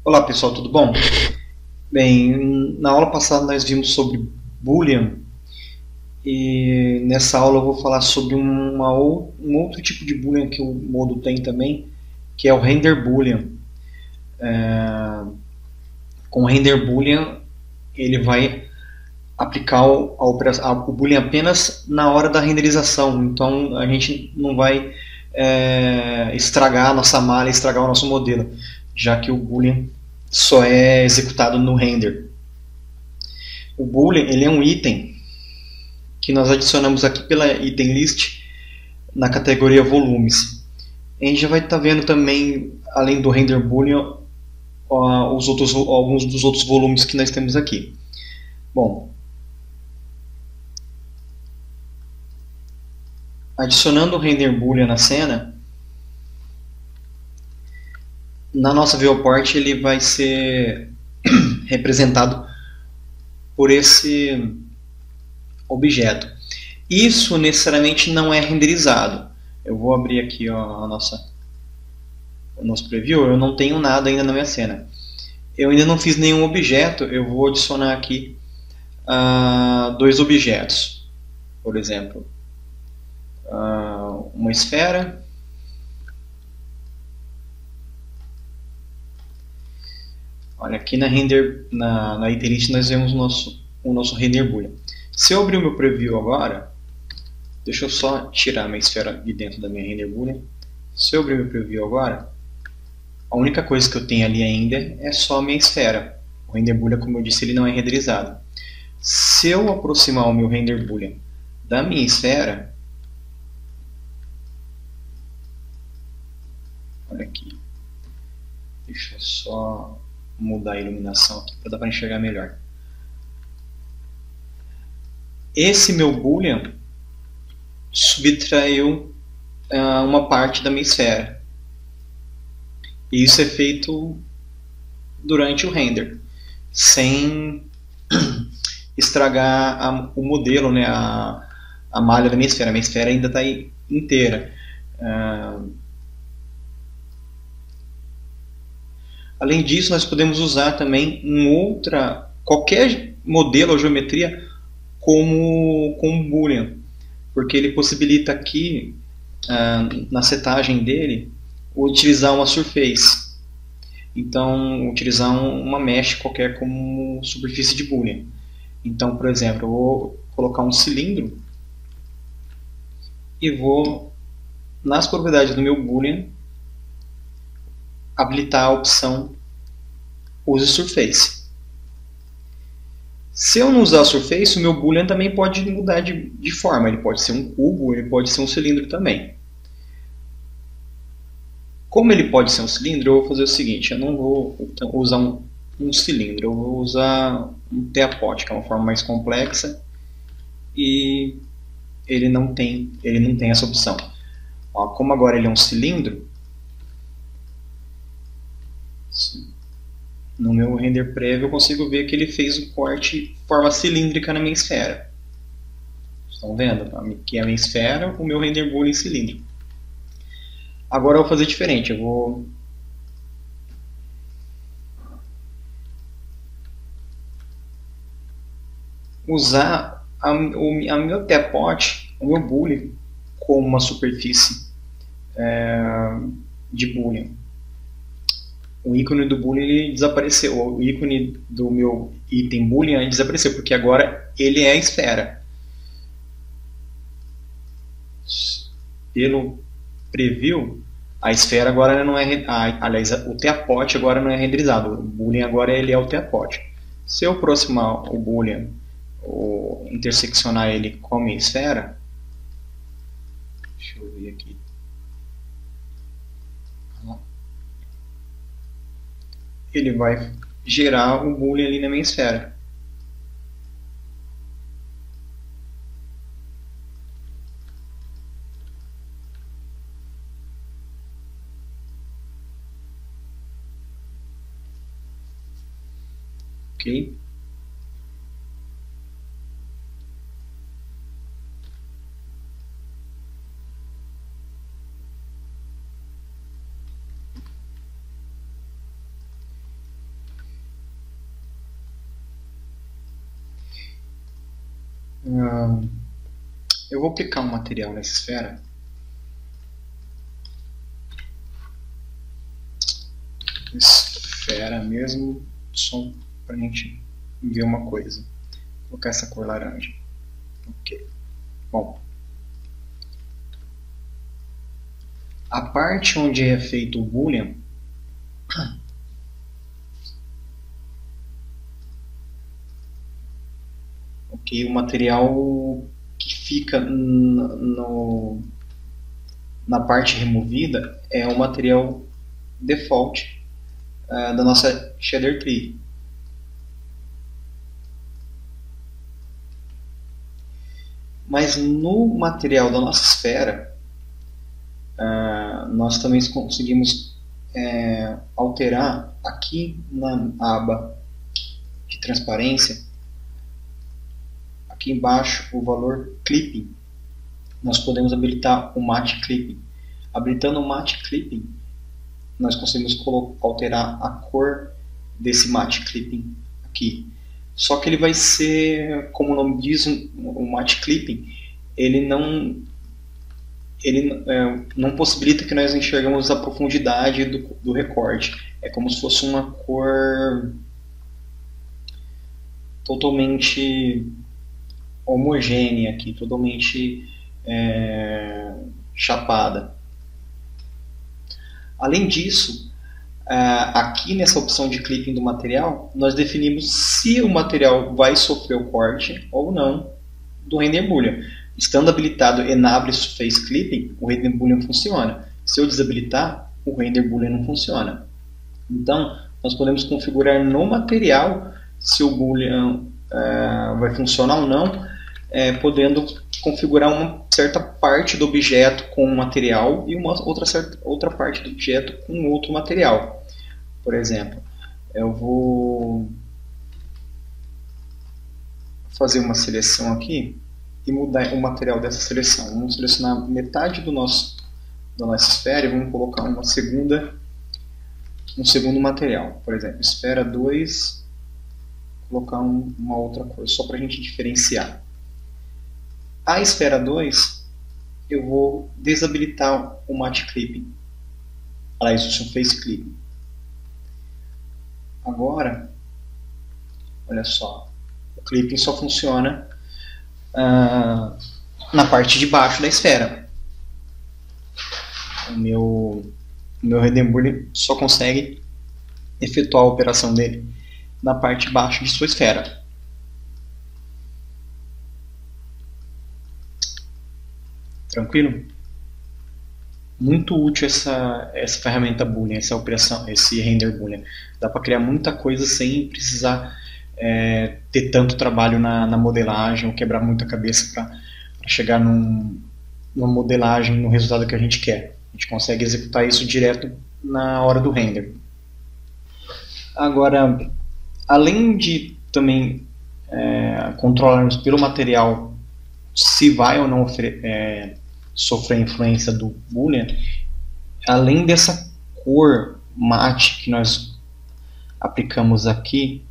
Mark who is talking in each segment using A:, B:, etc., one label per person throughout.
A: Olá pessoal, tudo bom? Bem, na aula passada nós vimos sobre Boolean e nessa aula eu vou falar sobre um outro tipo de Boolean que o Modo tem também, que é o Render Boolean. Com o Render Boolean ele vai aplicar o Boolean apenas na hora da renderização, então a gente não vai estragar a nossa malha, estragar o nosso modelo, já que o Boolean só é executado no render. O Boolean ele é um item que nós adicionamos aqui pela item list na categoria volumes. A gente já vai estar vendo também, além do render boolean, alguns dos outros volumes que nós temos aqui. Bom, adicionando o render boolean na cena, na nossa viewport ele vai ser representado por esse objeto. Isso necessariamente não é renderizado. Eu vou abrir aqui o nosso preview, eu não tenho nada ainda na minha cena. Eu ainda não fiz nenhum objeto, eu vou adicionar aqui dois objetos. Por exemplo, uma esfera Olha, aqui na item list nós vemos o nosso render boolean. Se eu abrir o meu preview agora, deixa eu só tirar a minha esfera de dentro da minha render boolean. Se eu abrir o meu preview agora, a única coisa que eu tenho ali ainda é só a minha esfera. O render boolean, como eu disse, ele não é renderizado. Se eu aproximar o meu render boolean da minha esfera, olha aqui, deixa eu só mudar a iluminação aqui para dar para enxergar melhor. Esse meu boolean subtraiu uma parte da minha esfera. E isso é feito durante o render, sem estragar o modelo, né, a malha da minha esfera. A minha esfera ainda está inteira. Além disso, nós podemos usar também qualquer modelo ou geometria como boolean, porque ele possibilita aqui, na setagem dele, utilizar uma surface. Então, utilizar uma mesh qualquer como superfície de boolean. Então, por exemplo, eu vou colocar um cilindro e vou, nas propriedades do meu boolean, habilitar a opção Use Surface. Se eu não usar a Surface, o meu boolean também pode mudar de forma. Ele pode ser um cubo, ele pode ser um cilindro também. Como ele pode ser um cilindro, eu vou fazer o seguinte, eu não vou usar um cilindro, eu vou usar um teapot, que é uma forma mais complexa, e ele não tem essa opção. Ó, como agora ele é um cilindro, no meu render prévio eu consigo ver que ele fez o corte de forma cilíndrica na minha esfera. Estão vendo? Aqui é a minha esfera, o meu render boolean cilíndrico. Agora eu vou fazer diferente, eu vou usar a meu teapot, o meu boolean, como uma superfície de boolean. O ícone do boolean ele desapareceu, o ícone do meu item boolean desapareceu, porque agora ele é a esfera. Pelo preview, a esfera agora não é, aliás, o teapot agora não é renderizado, o boolean agora ele é o teapot. Se eu aproximar o boolean, ou interseccionar ele com a minha esfera, deixa eu ver aqui, ele vai gerar o boolean ali na minha esfera. Ok? Ah, eu vou aplicar um material nessa esfera mesmo, só para a gente ver uma coisa. Vou colocar essa cor laranja. Ok. Bom, a parte onde é feito o boolean, ok, o material que fica na parte removida é o material default da nossa shader tree. Mas no material da nossa esfera, nós também conseguimos alterar aqui na aba de transparência, aqui embaixo o valor clipping. Nós podemos habilitar o matte clipping. Habilitando o matte clipping, nós conseguimos alterar a cor desse matte clipping aqui. Só que ele vai ser, como o nome diz, o matte clipping, ele não possibilita que nós enxergamos a profundidade do recorte. É como se fosse uma cor totalmente homogênea aqui, totalmente chapada. Além disso, aqui nessa opção de clipping do material, nós definimos se o material vai sofrer o corte ou não do render boolean. Estando habilitado Enable Face Clipping, o render boolean funciona. Se eu desabilitar, o render boolean não funciona. Então, nós podemos configurar no material se o boolean vai funcionar ou não, podendo configurar uma certa parte do objeto com um material e uma outra parte do objeto com outro material. Por exemplo, eu vou fazer uma seleção aqui e mudar o material dessa seleção. Vamos selecionar metade da nossa esfera e vamos colocar um segundo material. Por exemplo, esfera 2, colocar uma outra cor, só para a gente diferenciar. A esfera 2, eu vou desabilitar o matte clipping. Aliás, o face clipping. Agora, olha só, o clipping só funciona na parte de baixo da esfera. O meu render boolean só consegue efetuar a operação dele na parte de baixo de sua esfera. Tranquilo? Muito útil essa ferramenta Boolean, essa operação, esse render Boolean. Dá para criar muita coisa sem precisar ter tanto trabalho na modelagem ou quebrar muita cabeça para chegar numa modelagem, no resultado que a gente quer. A gente consegue executar isso direto na hora do render. Agora, além de também controlarmos pelo material se vai ou não sofrer influência do Boolean, além dessa cor mate que nós aplicamos aqui,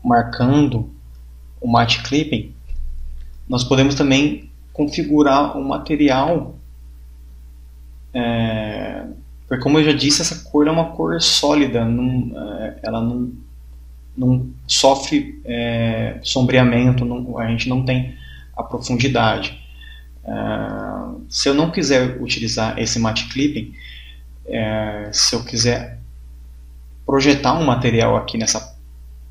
A: marcando o matte clipping, nós podemos também configurar o material, porque como eu já disse, essa cor é uma cor sólida, ela não sofre sombreamento, a gente não tem a profundidade. Se eu não quiser utilizar esse matte clipping, se eu quiser projetar um material aqui nessa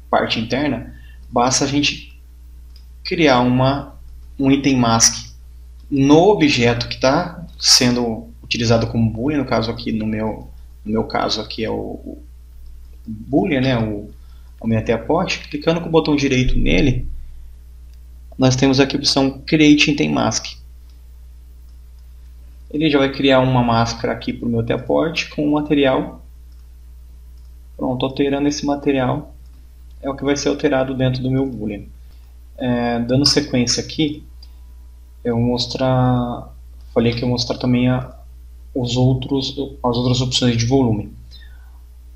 A: parte interna, basta a gente criar um item mask no objeto que está sendo utilizado como boolean. No caso aqui, no meu caso aqui é o boolean, né, o MetaPot. Clicando com o botão direito nele, nós temos aqui a opção Create Item Mask. Ele já vai criar uma máscara aqui para o meu teaport com o material. Pronto, alterando esse material é o que vai ser alterado dentro do meu Boolean. Dando sequência aqui, eu vou mostrar, falei que eu vou mostrar também as outras opções de volume.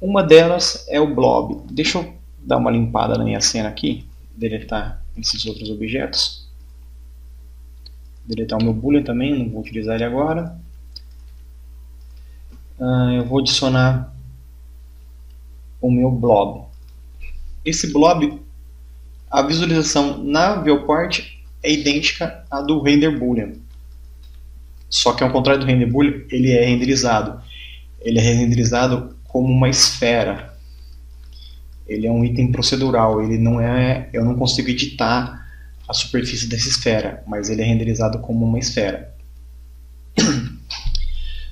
A: Uma delas é o blob. Deixa eu dar uma limpada na minha cena aqui. deletar esses outros objetos. Deletar o meu boolean também, não vou utilizar ele agora. Eu vou adicionar o meu blob. Esse blob, a visualização na viewport é idêntica à do render boolean. Só que ao contrário do render boolean, ele é renderizado. Ele é renderizado como uma esfera. Ele é um item procedural. Ele não é, eu não consigo editar a superfície dessa esfera, mas ele é renderizado como uma esfera.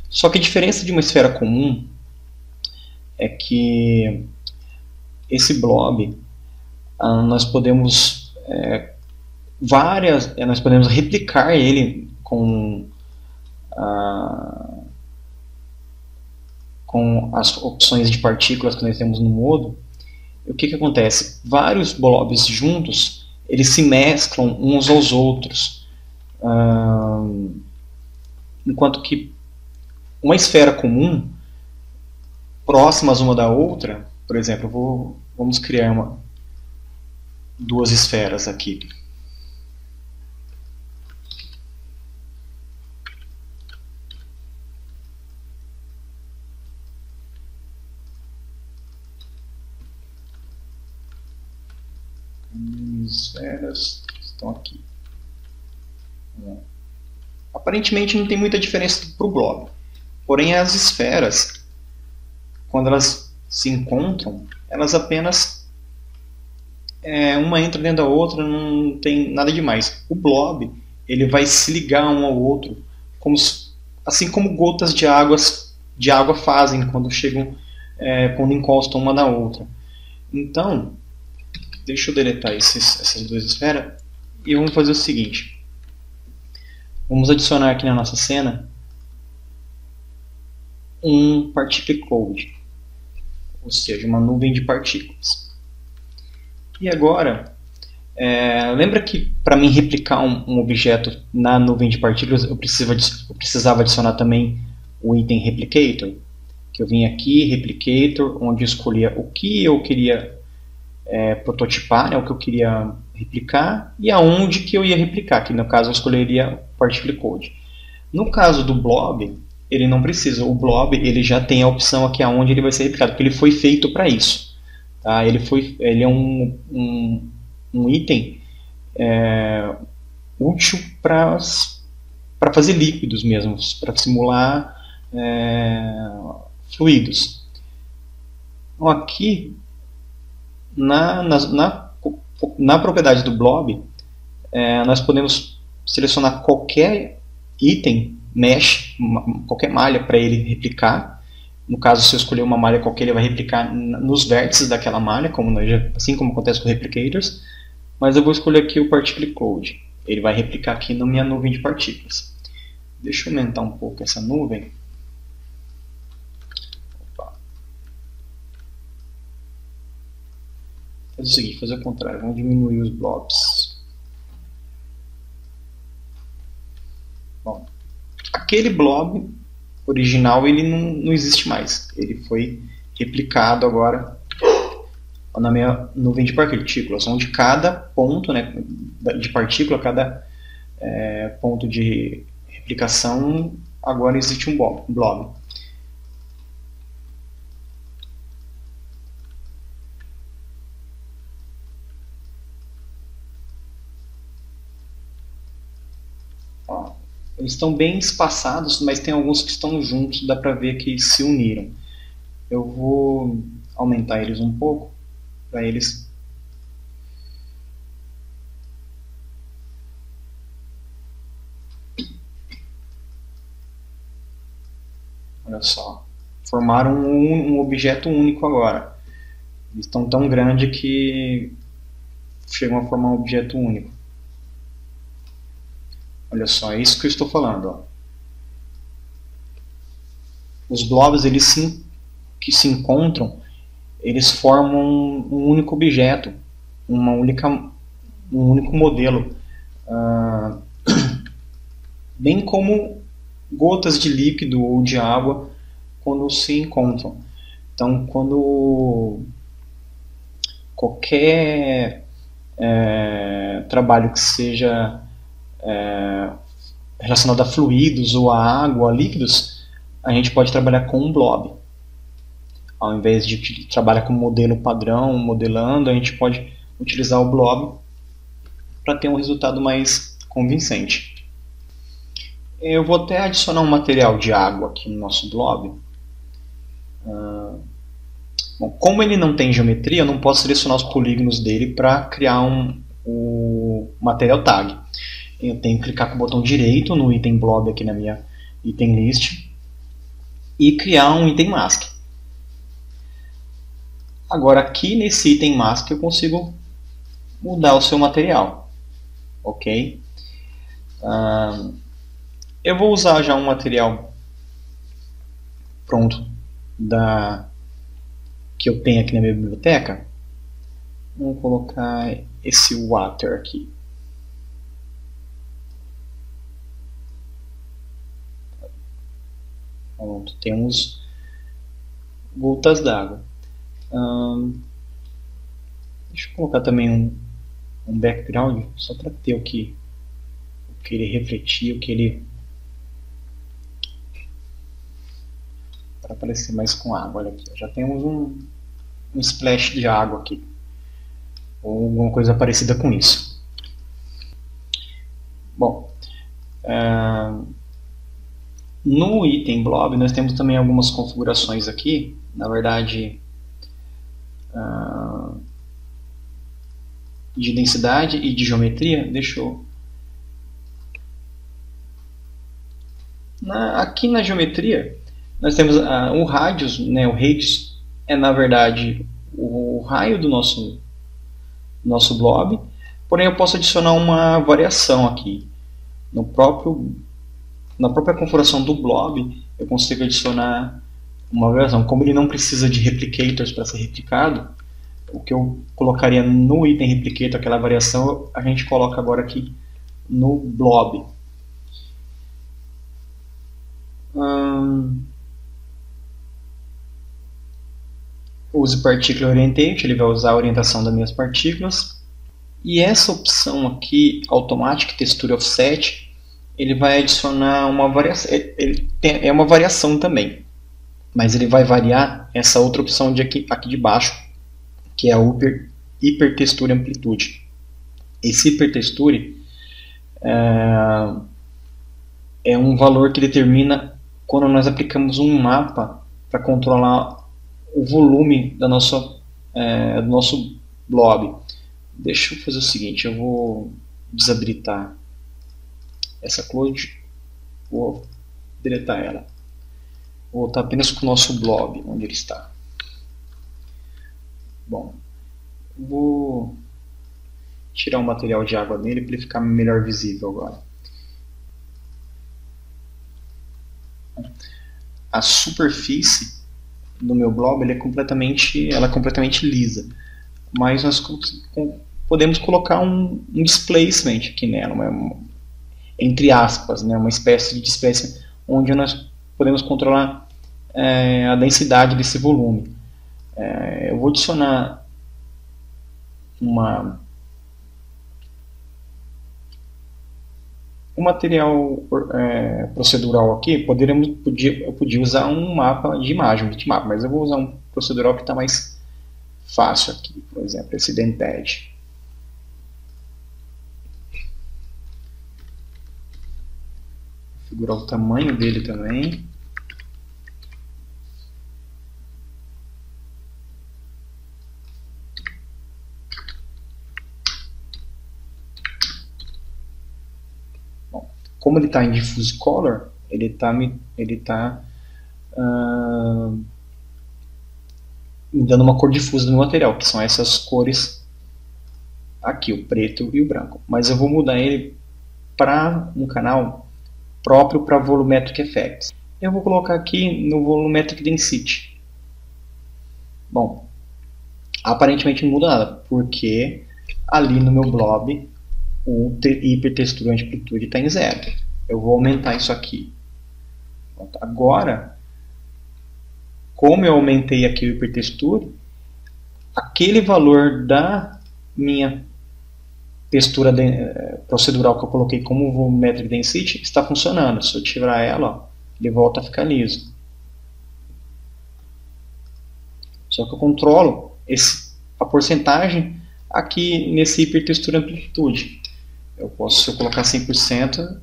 A: Só que a diferença de uma esfera comum é que esse blob nós podemos nós podemos replicar ele com as opções de partículas que nós temos no modo. E o que acontece? Vários blobs juntos, eles se mesclam uns aos outros, enquanto que uma esfera comum, próximas uma da outra, por exemplo, vamos criar duas esferas aqui. Esferas estão aqui. Aparentemente não tem muita diferença para o blob. Porém, as esferas, quando elas se encontram, elas apenas uma entra dentro da outra, não tem nada demais. O blob, ele vai se ligar um ao outro, assim como gotas de água fazem quando chegam, quando encostam uma na outra. Então, deixa eu deletar essas duas esferas e vamos fazer o seguinte. Vamos adicionar aqui na nossa cena um particle cloud, ou seja, uma nuvem de partículas. E agora, lembra que para mim replicar um objeto na nuvem de partículas eu precisava adicionar também o item replicator? Que eu vim aqui, replicator, onde eu escolhia o que eu queria prototipar, o que eu queria replicar e aonde que eu ia replicar, que no caso eu escolheria particle code. No caso do blob, ele não precisa. O blob ele já tem a opção aqui aonde ele vai ser replicado, porque ele foi feito para isso. Tá? Ele é um item útil para fazer líquidos mesmo, para simular fluidos. Então, aqui na propriedade do blob, nós podemos selecionar qualquer item, mesh, qualquer malha para ele replicar. No caso, se eu escolher uma malha qualquer, ele vai replicar nos vértices daquela malha, assim como acontece com replicators. Mas eu vou escolher aqui o particle code. Ele vai replicar aqui na minha nuvem de partículas. Deixa eu aumentar um pouco essa nuvem. Fazer o seguinte, fazer o contrário, vamos diminuir os blobs. Bom, aquele blob original ele não existe mais, ele foi replicado agora na minha nuvem de partículas, onde cada ponto de partícula, cada ponto de replicação, agora existe um blob. Eles estão bem espaçados, mas tem alguns que estão juntos, dá para ver que se uniram. Eu vou aumentar eles um pouco, para eles... Olha só, formaram um objeto único agora. Eles estão tão grandes que chegam a formar um objeto único. Olha só, é isso que eu estou falando. Ó. Os blobs que se encontram, eles formam um único objeto, um único modelo. Bem como gotas de líquido ou de água quando se encontram. Então, quando qualquer trabalho que seja relacionado a fluidos ou a água, a líquidos, a gente pode trabalhar com um blob. Ao invés de trabalhar com modelo padrão, modelando, a gente pode utilizar o blob para ter um resultado mais convincente. Eu vou até adicionar um material de água aqui no nosso blob. Bom, como ele não tem geometria, eu não posso selecionar os polígonos dele para criar o material tag. Eu tenho que clicar com o botão direito no item blob aqui na minha item list e criar um item mask. Agora aqui nesse item mask eu consigo mudar o seu material, ok? Eu vou usar já um material pronto que eu tenho aqui na minha biblioteca. Vamos colocar esse water aqui. Pronto, temos gotas d'água. Deixa eu colocar também um background, só para ter o que ele refletir, para aparecer mais com água. Olha aqui, já temos um splash de água aqui, ou alguma coisa parecida com isso. Bom, no item blob nós temos também algumas configurações aqui, na verdade, de densidade e de geometria. Deixa eu... Aqui na geometria nós temos o radius, né? O radius é na verdade o raio do nosso blob, porém eu posso adicionar uma variação aqui na própria configuração do blob. Eu consigo adicionar uma variação. Como ele não precisa de replicators para ser replicado, o que eu colocaria no item replicator, aquela variação, a gente coloca agora aqui no blob. Use Particle Orientate, ele vai usar a orientação das minhas partículas. E essa opção aqui, Automatic Texture Offset, ele vai adicionar uma variação. É uma variação também, mas ele vai variar essa outra opção aqui de baixo, que é a Hypertexture Amplitude. Esse Hypertexture é um valor que determina quando nós aplicamos um mapa para controlar o volume do nosso blob. Deixa eu fazer o seguinte, eu vou desabilitar essa cloud, vou deletar ela. Vou voltar apenas com o nosso blob, onde ele está. Bom, vou tirar o material de água dele para ele ficar melhor visível agora. A superfície do meu blob ela é completamente lisa, mas nós podemos colocar um displacement aqui nela, entre aspas, né, uma espécie de displacement onde nós podemos controlar a densidade desse volume. Eu vou adicionar um material procedural aqui. Eu podia usar um mapa de imagem, um bitmap, mas eu vou usar um procedural que está mais fácil aqui, por exemplo, esse Dented. Configurar o tamanho dele também. Bom, como ele está em Diffuse Color, ele está me dando uma cor difusa no material, que são essas cores aqui, o preto e o branco. Mas eu vou mudar ele para um canal próprio para Volumetric Effects. Eu vou colocar aqui no Volumetric Density. Bom, aparentemente não muda nada, porque ali no meu blob o hipertextura e amplitude está em 0. Eu vou aumentar isso aqui. Agora, como eu aumentei aqui o hipertexture, aquele valor da minha textura procedural que eu coloquei como Volumetric Density está funcionando. Se eu tirar ela, ó, ele volta a ficar liso. Só que eu controlo a porcentagem aqui nesse hipertextura amplitude. Eu posso, se eu colocar 100%,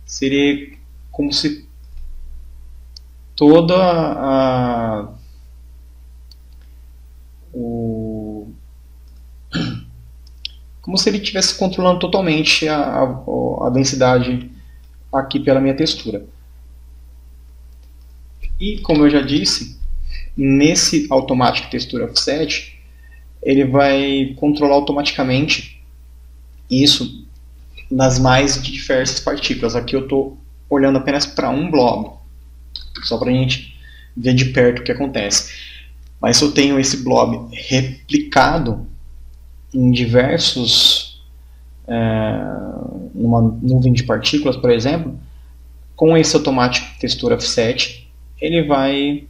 A: seria como se toda como se ele estivesse controlando totalmente a densidade aqui pela minha textura. E como eu já disse, nesse Automatic Texture Offset, ele vai controlar automaticamente isso nas mais diversas partículas. Aqui eu estou olhando apenas para um blob, só para a gente ver de perto o que acontece. Mas se eu tenho esse blob replicado em diversos, numa nuvem de partículas, por exemplo, com esse Automatic Texture Offset, ele vai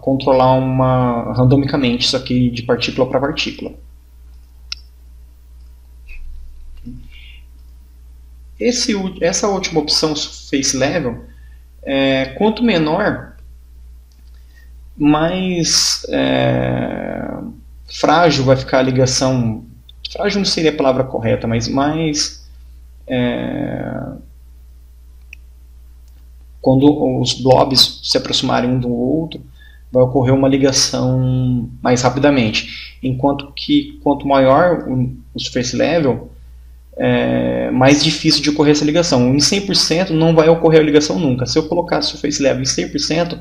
A: controlar randomicamente isso aqui de partícula para partícula. Essa última opção, Surface Level, quanto menor, mais frágil vai ficar a ligação. Frágil não seria a palavra correta, mas mais quando os blobs se aproximarem um do outro, vai ocorrer uma ligação mais rapidamente. Enquanto que quanto maior o surface level, mais difícil de ocorrer essa ligação. Em 100% não vai ocorrer a ligação nunca. Se eu colocar o surface level em 100%,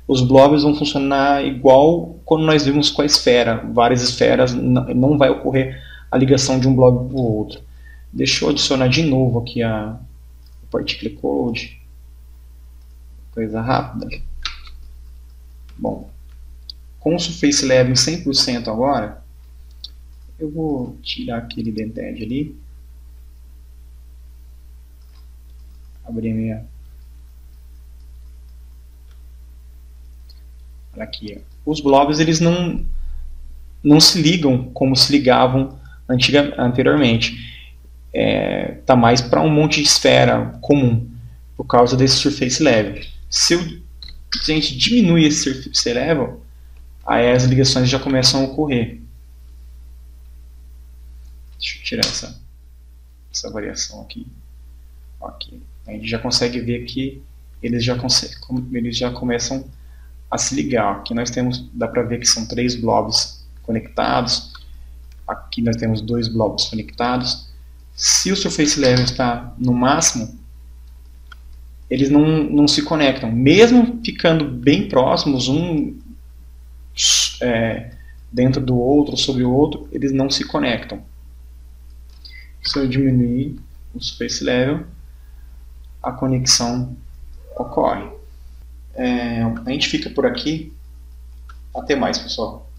A: os blobs vão funcionar igual quando nós vimos com a esfera. Várias esferas, não vai ocorrer a ligação de um blob para o outro. Deixa eu adicionar de novo aqui o Particle Code. Coisa rápida. Bom, com o Surface Level em 100% agora, eu vou tirar aquele dented ali. Abrir minha... Olha aqui, ó. Os blobs eles não se ligam como se ligavam anteriormente. Tá mais para um monte de esfera comum, por causa desse Surface Level. Se a gente diminui esse Surface Level, aí as ligações já começam a ocorrer. Deixa eu tirar essa variação aqui. Aqui. A gente já consegue ver que eles já começam a se ligar. Aqui nós temos, dá para ver que são 3 blobs conectados. Aqui nós temos 2 blobs conectados. Se o Surface Level está no máximo, eles não se conectam. Mesmo ficando bem próximos, um dentro do outro, sobre o outro, eles não se conectam. Se eu diminuir o Surface Level, a conexão ocorre. A gente fica por aqui. Até mais, pessoal.